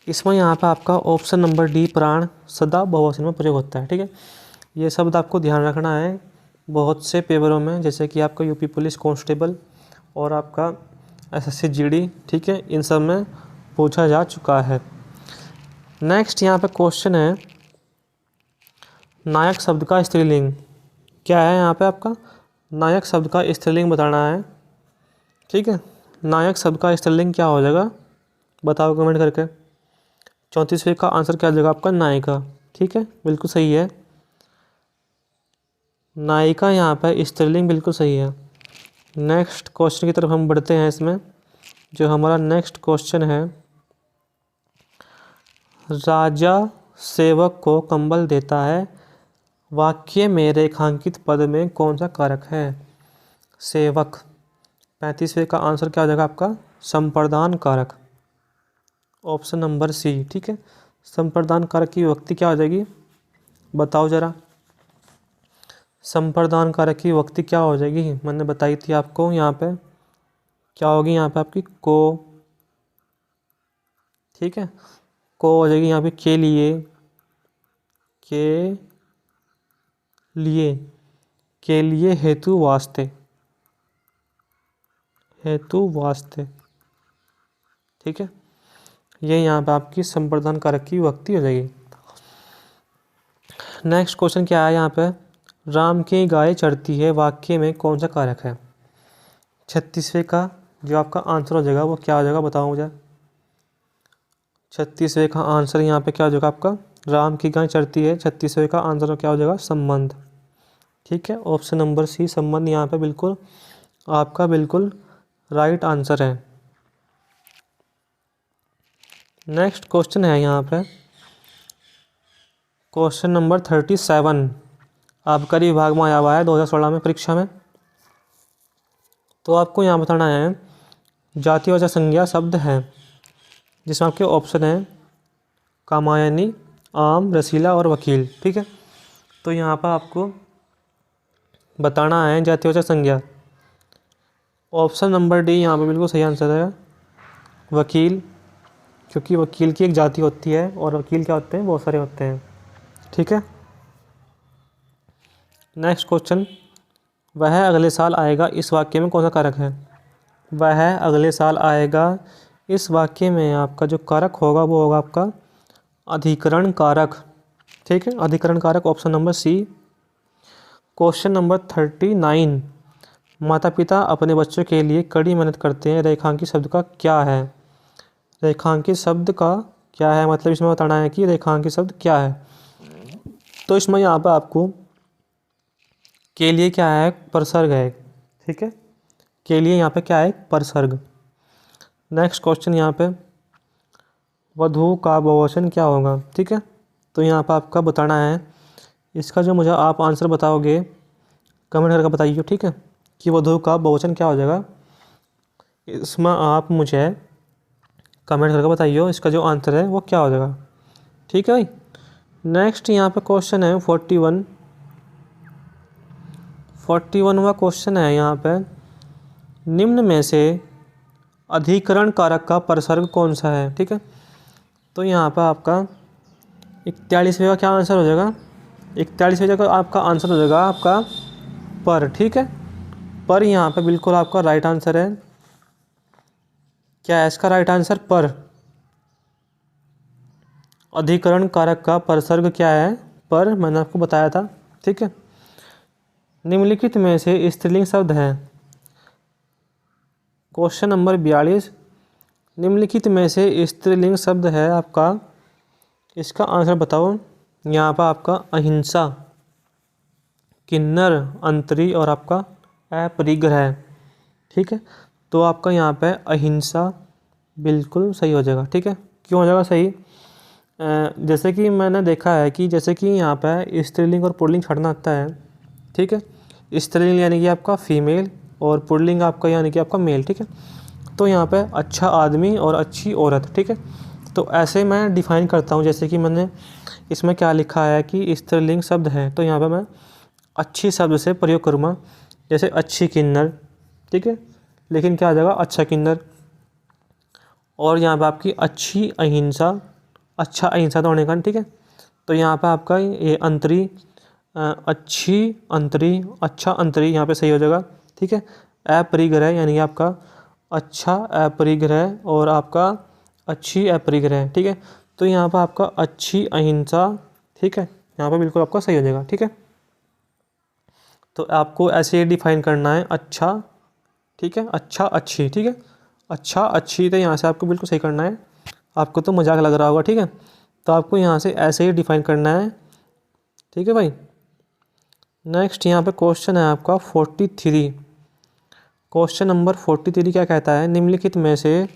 A: इसमें यहाँ पर आपका ऑप्शन नंबर डी, प्राण, सदा बहुवचन में प्रयोग होता है, ठीक है। ये शब्द आपको ध्यान रखना है। बहुत से पेपरों में, जैसे कि आपका यूपी पुलिस कांस्टेबल और आपका एसएससी जीडी, ठीक है, इन सब में पूछा जा चुका है। नेक्स्ट यहाँ पे क्वेश्चन है, नायक शब्द का स्त्रीलिंग क्या है? यहाँ पे आपका नायक शब्द का स्त्रीलिंग बताना है, ठीक है। नायक शब्द का स्त्रीलिंग क्या हो जाएगा बताओ कमेंट करके। 34वें का आंसर क्या आ जाएगा आपका? नायिका, ठीक है, बिल्कुल सही है। नायिका यहाँ पर स्त्रीलिंग बिल्कुल सही है। नेक्स्ट क्वेश्चन की तरफ हम बढ़ते हैं। इसमें जो हमारा नेक्स्ट क्वेश्चन है, राजा सेवक को कंबल देता है, वाक्य में रेखांकित पद में कौन सा कारक है? सेवक। 35वें का आंसर क्या हो जाएगा आपका? संप्रदान कारक। ऑप्शन नंबर सी, ठीक है। संप्रदान कारक की विभक्ति क्या हो जाएगी बताओ जरा। संप्रदान कारक की विभक्ति क्या हो जाएगी? मैंने बताई थी आपको। यहाँ पे क्या होगी? यहाँ पे आपकी को, ठीक है, को हो जाएगी यहाँ पे के लिए, के लिए हेतु वास्ते, हेतु वास्ते, ठीक है। ये यहाँ पे आपकी संप्रदान कारक की विभक्ति हो जाएगी। नेक्स्ट क्वेश्चन क्या है यहाँ पे? राम की गाय चढ़ती है, वाक्य में कौन सा कारक है? 36वें का जो आपका आंसर हो जाएगा वो क्या हो जाएगा बताओ मुझे। 36वें का आंसर यहाँ पे क्या हो जाएगा आपका? राम की गाय चढ़ती है। 36वें का आंसर क्या हो जाएगा? संबंध, ठीक है, ऑप्शन नंबर सी संबंध यहाँ पे बिल्कुल आपका बिल्कुल राइट आंसर है। नेक्स्ट क्वेश्चन है यहाँ पे क्वेश्चन नंबर 37, आबकारी विभाग में आया हुआ है 2016 में परीक्षा में। तो आपको यहाँ बताना है जातिवाचक संज्ञा शब्द है, जिसमें आपके ऑप्शन है कामायनी, आम, रसीला और वकील। ठीक है, तो यहाँ पर आपको बताना है जातिवाचक संज्ञा। ऑप्शन नंबर डी यहाँ पे बिल्कुल सही आंसर है, वकील, क्योंकि वकील की एक जाति होती है और वकील क्या होते हैं, बहुत सारे होते हैं। ठीक है, नेक्स्ट क्वेश्चन, वह अगले साल आएगा इस वाक्य में कौन सा कारक है। वह अगले साल आएगा इस वाक्य में आपका जो कारक होगा वो होगा आपका अधिकरण कारक। ठीक है, अधिकरण कारक option number C. Question number 39, माता पिता अपने बच्चों के लिए कड़ी मेहनत करते हैं, रेखांकित शब्द का क्या है। रेखांकित शब्द का क्या है, मतलब इसमें बताना है कि रेखांकित शब्द क्या है। तो इसमें यहाँ पर आपको के लिए क्या है, परसर्ग है। ठीक है, के लिए यहाँ पे क्या है, परसर्ग। नेक्स्ट क्वेश्चन यहाँ पे वधु का बहुवचन क्या होगा। ठीक है, तो यहाँ पर आपका बताना है, इसका जो मुझे आप आंसर बताओगे कमेंट करके बताइए। ठीक है, कि वधु का बहुवचन क्या हो जाएगा, इसमें आप मुझे कमेंट करके बताइए इसका जो आंसर है वो क्या हो जाएगा। ठीक है भाई, नेक्स्ट यहाँ पे क्वेश्चन है 41वां क्वेश्चन है यहाँ पे, निम्न में से अधिकरण कारक का परसर्ग कौन सा है। ठीक है, तो यहाँ पर आपका 41वें का क्या आंसर हो जाएगा, 41वें का आपका आंसर हो जाएगा आपका पर। ठीक है, पर यहाँ पे बिल्कुल आपका राइट आंसर है। क्या है इसका राइट आंसर, पर। अधिकरण कारक का परसर्ग क्या है, पर, मैंने आपको बताया था। ठीक है, निम्नलिखित में से स्त्रीलिंग शब्द है। क्वेश्चन नंबर 42, निम्नलिखित में से स्त्रीलिंग शब्द है आपका, इसका आंसर बताओ। यहाँ पर आपका अहिंसा, किन्नर, अंतरी और आपका अपरिग्रह। ठीक है, तो आपका यहाँ पे अहिंसा बिल्कुल सही हो जाएगा। ठीक है, क्यों हो जाएगा सही, जैसे कि मैंने देखा है कि जैसे कि यहाँ पे स्त्रीलिंग और पुल्लिंग छड़ना आता है। ठीक है, स्त्रीलिंग यानी कि आपका फीमेल और पुल्लिंग आपका यानी कि आपका मेल। ठीक है, तो यहाँ पे अच्छा आदमी और अच्छी औरत। ठीक है, तो ऐसे मैं डिफाइन करता हूँ, जैसे कि मैंने इसमें क्या लिखा है कि स्त्रीलिंग शब्द है, तो यहाँ पे मैं अच्छी शब्द से प्रयोग करूँगा, जैसे अच्छी किन्नर। ठीक है, लेकिन क्या आ जाएगा, अच्छा किन्नर। और यहाँ पे आपकी अच्छी अहिंसा, अच्छा अहिंसा तो होने का। ठीक है, तो यहाँ पे आपका ये अंतरी, अच्छी अंतरी, अच्छा अंतरी यहाँ पे सही हो जाएगा। ठीक है, अपरिग्रह यानी कि आपका अच्छा अपरिग्रह और आपका अच्छी अपरिग्रह। ठीक है, तो यहाँ पर आपका अच्छी अहिंसा। ठीक है, यहाँ पे बिल्कुल आपका सही हो जाएगा। ठीक है, तो आपको ऐसे डिफाइन करना है अच्छा। ठीक है, अच्छा अच्छी। ठीक है, अच्छा अच्छी, तो यहाँ से आपको बिल्कुल सही करना है। आपको तो मजाक लग रहा होगा। ठीक है, तो आपको यहाँ से ऐसे ही डिफाइन करना है। ठीक है भाई, नेक्स्ट यहाँ पे क्वेश्चन है आपका 43। क्वेश्चन नंबर 43 क्या कहता है, निम्नलिखित में से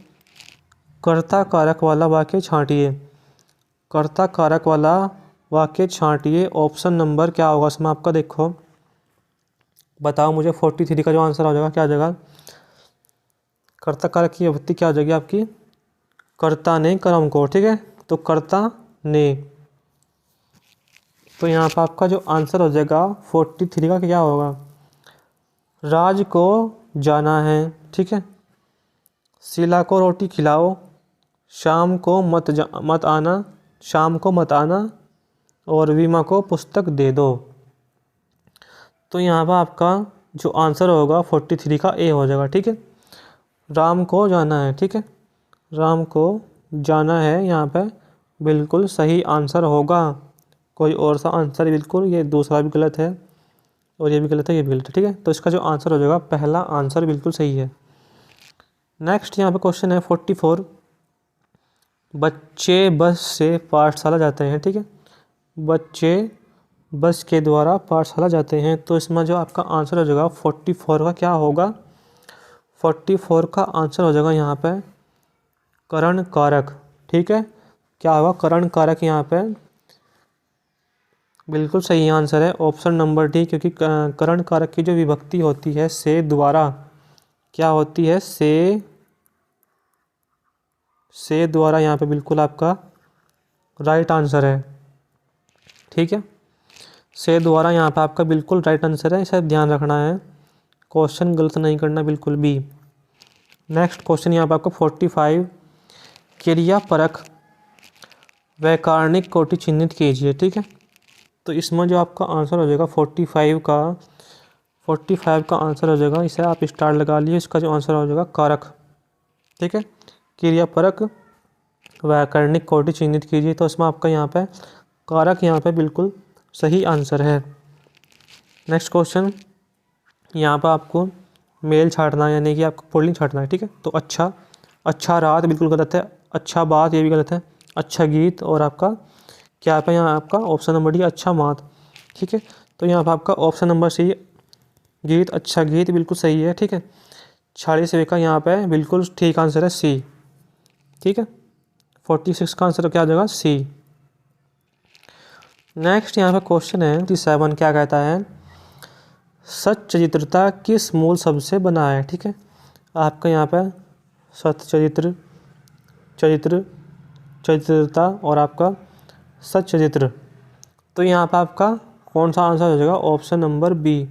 A: कर्ता कारक वाला वाक्य छांटिए। कर्ता कारक वाला वाक्य छांटिए, ऑप्शन नंबर क्या होगा इसमें आपका, देखो बताओ मुझे। 43 का जो आंसर हो जाएगा क्या आ जाएगा, कर्ता कारक की विभक्ति क्या हो जाएगी आपकी, कर्ता ने कर्म को। ठीक है, तो कर्ता ने, तो यहाँ पर आपका जो आंसर हो जाएगा 43 का क्या होगा, राज को जाना है। ठीक है, शीला को रोटी खिलाओ, शाम को मत आना, शाम को मत आना, और वीमा को पुस्तक दे दो। तो यहाँ पर आपका जो आंसर होगा 43 का ए हो जाएगा। ठीक है, राम को जाना है। ठीक है, राम को जाना है यहाँ पे बिल्कुल सही आंसर होगा। कोई और सा आंसर बिल्कुल, ये दूसरा भी गलत है और ये भी गलत है, ये भी गलत है। ठीक है, तो इसका जो आंसर हो जाएगा पहला आंसर बिल्कुल सही है। नेक्स्ट यहाँ पे क्वेश्चन है 44, बच्चे बस से पाठशाला जाते हैं। ठीक है, बच्चे बस के द्वारा पाठशाला जाते हैं। तो इसमें जो आपका आंसर हो जाएगा 44 का क्या होगा, 44 का आंसर हो जाएगा यहाँ पे करण कारक। ठीक है, क्या होगा करण कारक यहाँ पे बिल्कुल सही आंसर है ऑप्शन नंबर डी, क्योंकि करण कारक की जो विभक्ति होती है से द्वारा, क्या होती है से द्वारा, यहाँ पे बिल्कुल आपका राइट आंसर है। ठीक है, से द्वारा यहाँ पे आपका बिल्कुल राइट आंसर है, इसे ध्यान रखना है, क्वेश्चन गलत नहीं करना बिल्कुल भी। नेक्स्ट क्वेश्चन यहाँ पे आपका 45 क्रियापरक वैकरणिक कोटि चिन्हित कीजिए। ठीक है, तो इसमें जो आपका आंसर हो जाएगा 45 का आंसर हो जाएगा, इसे आप स्टार लगा लिए, इसका जो आंसर हो जाएगा कारक। ठीक है, क्रियापरक वैकरणिक कोटि चिन्हित कीजिए, तो इसमें आपका यहाँ पे कारक यहाँ पे बिल्कुल सही आंसर है। नेक्स्ट क्वेश्चन यहाँ पर आपको मेल छाटना है, यानी कि आपको पुल्लिंग छाटना है। ठीक है, तो अच्छा रात बिल्कुल गलत है, अच्छा बात ये भी गलत है, अच्छा गीत और आपका क्या है यहाँ आपका ऑप्शन नंबर डी अच्छा मात। ठीक है, तो यहाँ पर आपका ऑप्शन नंबर सी गीत, अच्छा गीत बिल्कुल सही है। ठीक है, 46 का यहाँ पे बिल्कुल ठीक आंसर है सी। ठीक है, 46 का आंसर क्या हो जाएगा सी। नेक्स्ट यहाँ पे क्वेश्चन है 57, क्या कहता है सच्चरित्रता किस मूल शब्द से बना है। ठीक है, आपका यहाँ पे सत्यचरित्र, चरित्र, चरित्रता और आपका सच्चरित्र, तो यहाँ पे आपका कौन सा आंसर हो जाएगा ऑप्शन नंबर बी।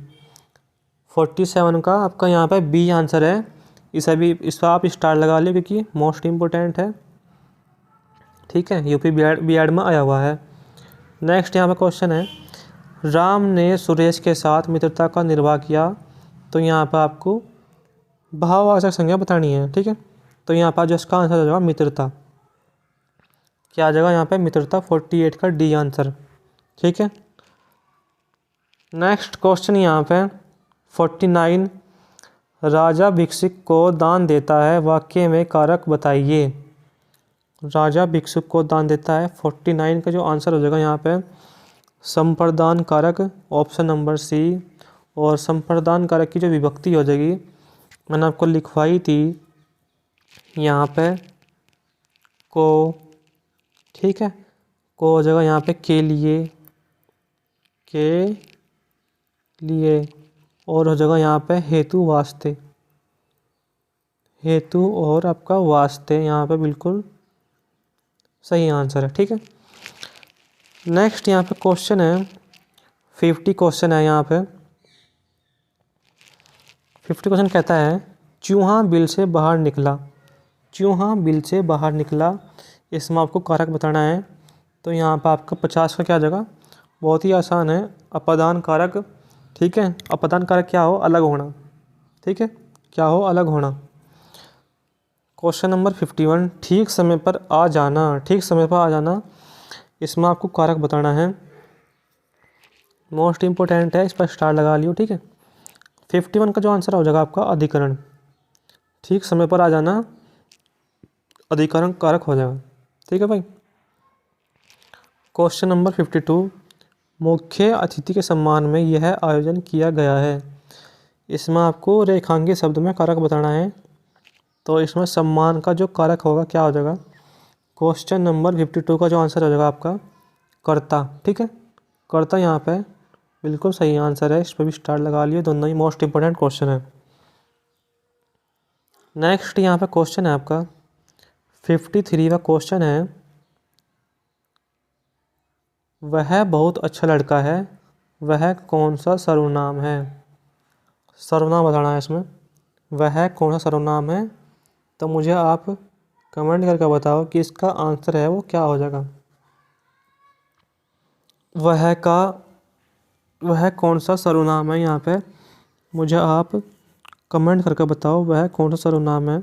A: 47 का आपका यहाँ पे बी आंसर है, इसे भी इस पर आप स्टार लगा लियो क्योंकि मोस्ट इम्पोर्टेंट है। ठीक है, यूपी बी एड में आया हुआ है। नेक्स्ट यहाँ पे क्वेश्चन है राम ने सुरेश के साथ मित्रता का निर्वाह किया, तो यहाँ पर आपको भाववाचक संज्ञा बतानी है। ठीक है, तो यहाँ पर जो इसका आंसर हो जाएगा मित्रता, क्या आ जाएगा यहाँ पे मित्रता, 48 का डी आंसर। ठीक है, नेक्स्ट क्वेश्चन यहाँ पे 49 राजा भिक्षुक को दान देता है, वाक्य में कारक बताइए। राजा भिक्षुक को दान देता है, 49 का जो आंसर हो जाएगा यहाँ पे संप्रदान कारक, ऑप्शन नंबर सी। और संप्रदान कारक की जो विभक्ति हो जाएगी मैंने आपको लिखवाई थी यहाँ पे को। ठीक है, को हो जाएगा यहाँ पे के लिए और हो जाएगा यहाँ पे हेतु वास्ते, हेतु और आपका वास्ते, यहाँ पे बिल्कुल सही आंसर है। ठीक है, नेक्स्ट यहाँ पे क्वेश्चन है 50 क्वेश्चन है यहाँ पे 50 क्वेश्चन कहता है चूहा बिल से बाहर निकला, चूहा बिल से बाहर निकला, इसमें आपको कारक बताना है। तो यहाँ पर आपका 50 का क्या आ जाएगा, बहुत ही आसान है, अपादान कारक। ठीक है, अपादान कारक क्या हो, अलग होना। ठीक है, क्या हो, अलग होना। क्वेश्चन नंबर 51 ठीक समय पर आ जाना, ठीक समय पर आ जाना, इसमें आपको कारक बताना है, मोस्ट इम्पोर्टेंट है, इस पर स्टार लगा लियो। ठीक है, 51 का जो आंसर हो जाएगा आपका अधिकरण, ठीक समय पर आ जाना अधिकरण कारक हो जाएगा। ठीक है भाई। क्वेश्चन नंबर 52 मुख्य अतिथि के सम्मान में यह आयोजन किया गया है, इसमें आपको रेखांकित शब्द में कारक बताना है। तो इसमें सम्मान का जो कारक होगा क्या हो जाएगा, क्वेश्चन नंबर 52 का जो आंसर हो जाएगा आपका कर्ता। ठीक है, कर्ता यहाँ पे बिल्कुल सही आंसर है, इस पर भी स्टार लगा लिए, दोनों ही मोस्ट इम्पोर्टेंट क्वेश्चन है। नेक्स्ट यहाँ पे क्वेश्चन है आपका 53 का क्वेश्चन है वह बहुत अच्छा लड़का है, वह कौन सा सर्वनाम है। सर्वनाम बताना है इसमें, वह कौन सा सर्वनाम है, तो मुझे आप कमेंट करके बताओ कि इसका आंसर है वो क्या हो जाएगा। वह कौन सा सर्वनाम है, यहाँ पे मुझे आप कमेंट करके बताओ वह कौन सा सर्वनाम है।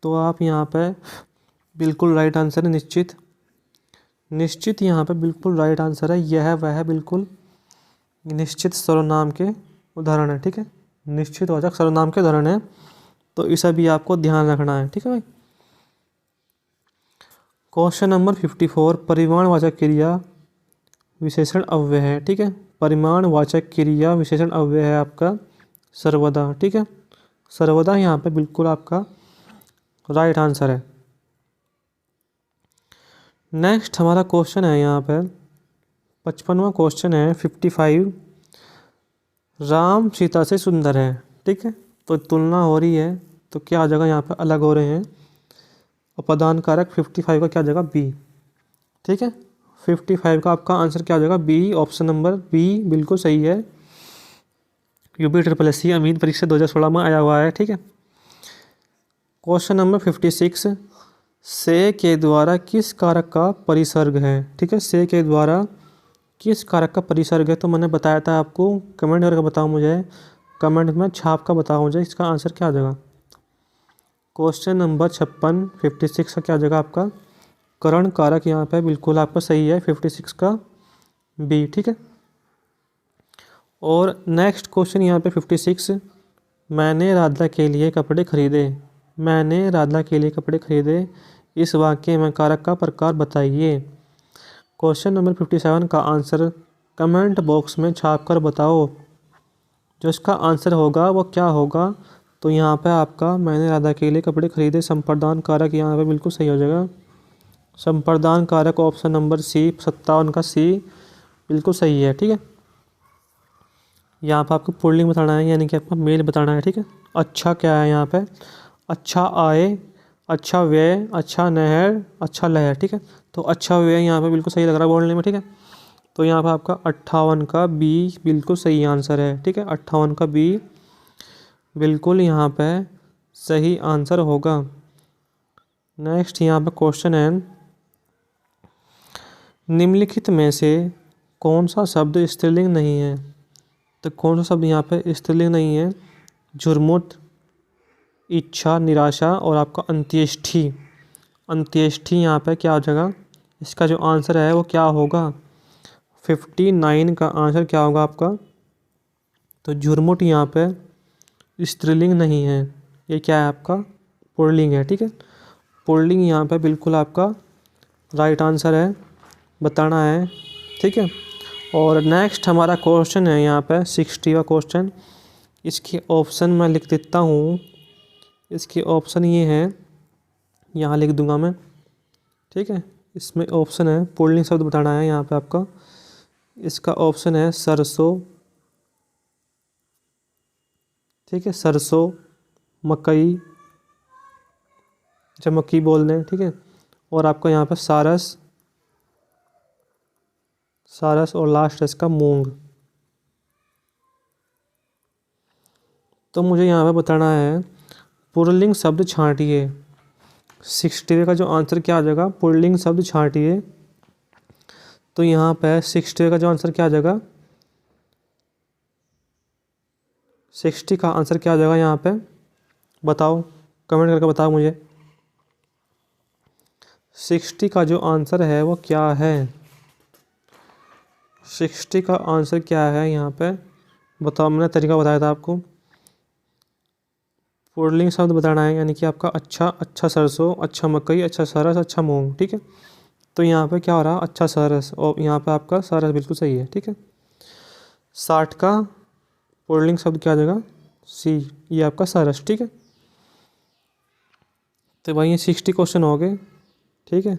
A: तो आप यहाँ पे बिल्कुल राइट आंसर है निश्चित यहाँ पे बिल्कुल राइट आंसर है, यह वह बिल्कुल निश्चित सर्वनाम के उदाहरण है। ठीक है, निश्चित वाचक सर्वनाम के उदाहरण है, तो इसे भी आपको ध्यान रखना है। ठीक है भाई। क्वेश्चन नंबर 54 परिमाणवाचक क्रिया विशेषण अव्यय है, ठीक है। परिमाणवाचक क्रिया विशेषण अव्यय है आपका सर्वदा, ठीक है। सर्वदा यहाँ पे बिल्कुल आपका राइट आंसर है। नेक्स्ट हमारा क्वेश्चन है यहाँ पे 55वां क्वेश्चन है 55। राम सीता से सुंदर है, ठीक है। तो तुलना हो रही है, तो क्या आ जाएगा यहाँ पे, अलग हो रहे हैं। उपादान कारक 55 का क्या आ जाएगा, बी, ठीक है। 55 का आपका आंसर क्या आ जाएगा, बी, ऑप्शन नंबर बी बिल्कुल सही है। UPSSC अमीन परीक्षा 2016 में आया हुआ है, ठीक है। Question number 56। से के द्वारा किस कारक का परिसर्ग है, ठीक है। से के द्वारा किस कारक का परिसर्ग है, तो मैंने बताया था आपको, कमेंट करके बताओ मुझे, कमेंट में छाप का बताओ मुझे इसका आंसर क्या आ जाएगा। क्वेश्चन नंबर 56 का क्या आ जाएगा आपका, करण कारक यहाँ पे बिल्कुल आपका सही है 56 का बी, ठीक है। और नेक्स्ट क्वेश्चन यहाँ पे 56। मैंने राधा के लिए कपड़े खरीदे, मैंने राधा के लिए कपड़े खरीदे, इस वाक्य में कारक का प्रकार बताइए। क्वेश्चन नंबर 57 का आंसर कमेंट बॉक्स में छाप कर बताओ। जो इसका आंसर होगा वो क्या होगा, तो यहाँ पे आपका मैंने राधा के लिए कपड़े खरीदे, संप्रदान कारक यहाँ पे बिल्कुल सही हो जाएगा। संप्रदान कारक ऑप्शन नंबर सी, 57 का सी बिल्कुल सही है, ठीक है। यहाँ पे आपको पुल्लिंग बताना है, यानी कि आपका मेल बताना है, ठीक है। अच्छा क्या है यहाँ पे, अच्छा आए, अच्छा व्यय, अच्छा नहर, अच्छा लहर, ठीक है। तो अच्छा व्यय यहाँ पे बिल्कुल सही लग रहा है बोलने में, ठीक है। तो यहाँ पे आपका 58 का बी बिल्कुल सही आंसर है, ठीक है। 58 का बी बिल्कुल यहाँ पे सही आंसर होगा। नेक्स्ट यहाँ पे क्वेश्चन है, निम्नलिखित में से कौन सा शब्द स्त्रीलिंग नहीं है, तो कौन सा शब्द यहाँ पे स्त्रीलिंग नहीं है, झुरमुट, इच्छा, निराशा और आपका अंत्येष्टि। अंत्येष्टि यहाँ पे क्या हो जाएगा, इसका जो आंसर है वो क्या होगा, 59 का आंसर क्या होगा आपका, तो झुरमुट यहाँ पे स्त्रीलिंग नहीं है, ये क्या है आपका पुल्लिंग है, ठीक है। पुल्लिंग यहाँ पे बिल्कुल आपका राइट आंसर है, बताना है, ठीक है। और नेक्स्ट हमारा क्वेश्चन है यहाँ पे 60 का क्वेश्चन। इसके ऑप्शन मैं लिख देता हूँ, इसके ऑप्शन ये है, यहाँ लिख दूंगा मैं, ठीक है। इसमें ऑप्शन है, पुल्लिंग शब्द बताना है यहाँ पे आपका। इसका ऑप्शन है सरसों, ठीक है, सरसों, मकई, जब मक्की बोल दें, ठीक है। और आपका यहाँ पे सारस, सारस और लास्ट है इसका मूंग। तो मुझे यहाँ पे बताना है पुल्लिंग शब्द छांटिए। 60 का जो आंसर क्या आ जाएगा, पुल्लिंग शब्द छांटिए। तो यहाँ पे 60 का जो आंसर क्या आ जाएगा, 60 का आंसर क्या आ जाएगा यहाँ पे, बताओ, कमेंट करके बताओ मुझे। 60 का जो आंसर है वो क्या है, 60 का आंसर क्या है यहाँ पे, बताओ। मैंने तरीका बताया था आपको, पुल्लिंग शब्द बताना है, यानी कि आपका अच्छा, अच्छा सरसों, अच्छा मकई, अच्छा सरस, अच्छा मूंग, ठीक है। तो यहाँ पे क्या हो रहा, अच्छा सरस, और यहाँ पे आपका सरस बिल्कुल सही है, ठीक है। 60 का पुल्लिंग शब्द क्या आ जाएगा, सी, ये आपका सरस, ठीक है। तो भाई ये 60 क्वेश्चन हो गए, ठीक है।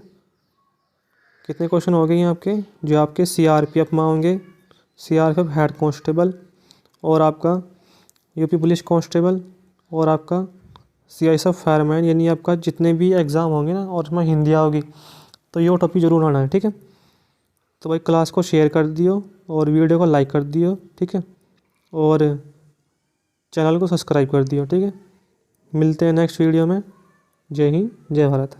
A: कितने क्वेश्चन हो गए हैं आपके, जो आपके CRPF में होंगे, CRPF हेड कांस्टेबल, और आपका UP पुलिस कांस्टेबल, और आपका CISF फायरमैन, यानी आपका जितने भी एग्ज़ाम होंगे ना, और उसमें हिंदी होगी, तो ये टॉपिक जरूर आना है, ठीक है। तो भाई क्लास को शेयर कर दियो और वीडियो को लाइक कर दियो, ठीक है। और चैनल को सब्सक्राइब कर दियो, ठीक है। मिलते हैं नेक्स्ट वीडियो में। जय हिंद, जय भारत।